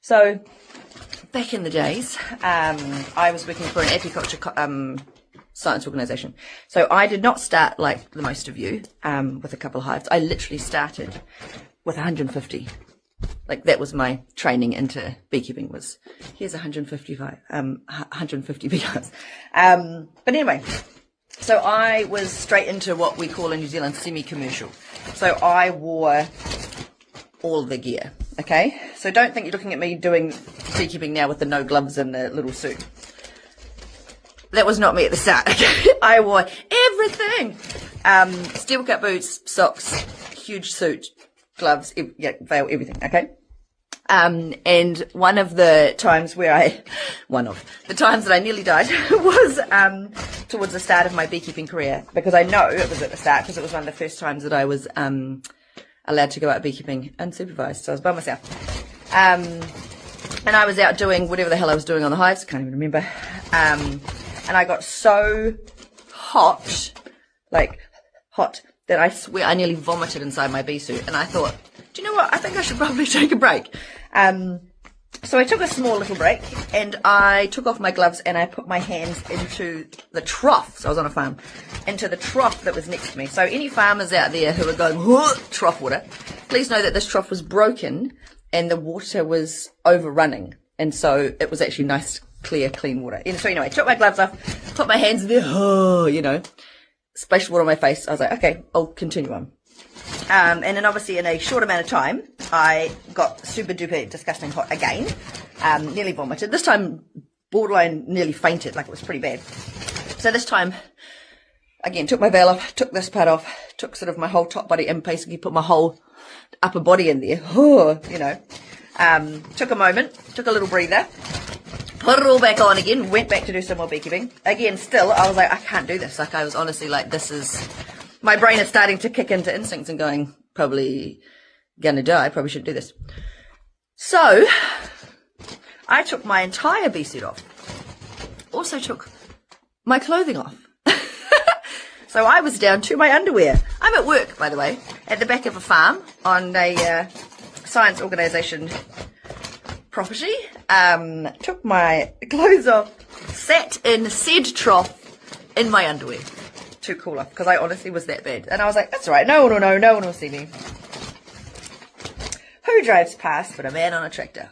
So back in the days, I was working for an apiculture science organisation. So I did not start like the most of you with a couple of hives. I literally started with 150. Like that was my training into beekeeping, was here's 150 beehives. But anyway, so I was straight into what we call in New Zealand semi-commercial. So I wore all the gear. Okay, so don't think you're looking at me doing beekeeping now with the no gloves and the little suit. That was not me at the start. Okay? I wore everything. Steel cut boots, socks, huge suit, gloves, veil, everything. Okay. And one of the times that I nearly died was towards the start of my beekeeping career, because I know it was at the start because it was one of the first times that I was allowed to go out beekeeping unsupervised. So I was by myself. And I was out doing whatever the hell I was doing on the hives. Can't even remember. And I got so hot, that I swear I nearly vomited inside my bee suit. And I thought, do you know what? I think I should probably take a break. So I took a small little break and I took off my gloves and I put my hands into the trough. So I was on a farm, into the trough that was next to me. So any farmers out there who are going, trough water, please know that this trough was broken and the water was overrunning. And so it was actually nice, clear, clean water. And so anyway, took my gloves off, put my hands in there, splashed water on my face. I was like, okay, I'll continue on. And then obviously in a short amount of time, I got super duper disgusting hot again, nearly vomited. This time, borderline nearly fainted, like it was pretty bad. So this time, again, took my veil off, took this part off, took sort of my whole top body and basically put my whole upper body in there. Took a moment, took a little breather, put it all back on again, went back to do some more beekeeping. Again, still, I was like, I can't do this. Like, I was honestly like, my brain is starting to kick into instincts and going, probably gonna die, probably shouldn't do this. So, I took my entire bee suit off. Also took my clothing off. So I was down to my underwear. I'm at work, by the way, at the back of a farm on a science organisation property. Took my clothes off, sat in said trough in my underwear to cool off, because I honestly was that bad. And I was like, that's all right, no one will know, no one will see me. Who drives past but a man on a tractor?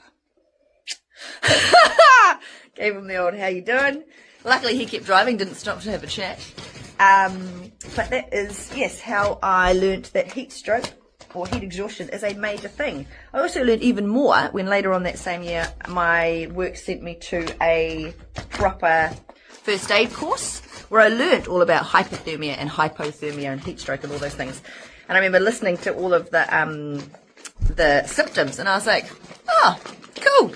Gave him the old, how you doing? Luckily he kept driving, didn't stop to have a chat. But that is, yes, how I learnt that heat stroke or heat exhaustion is a major thing. I also learned even more when later on that same year my work sent me to a proper first aid course where I learnt all about hypothermia and hypothermia and heat stroke and all those things. And I remember listening to all of the symptoms, and I was like, oh, cool.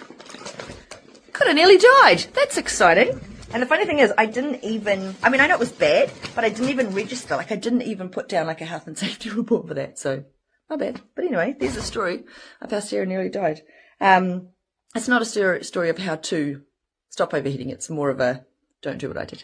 Could have nearly died. That's exciting. And the funny thing is, I know it was bad, but I didn't even register. Like, I didn't even put down like a health and safety report for that. So, not bad. But anyway, there's a story of how Sarah nearly died. It's not a story of how to stop overheating. It's more of a don't do what I did.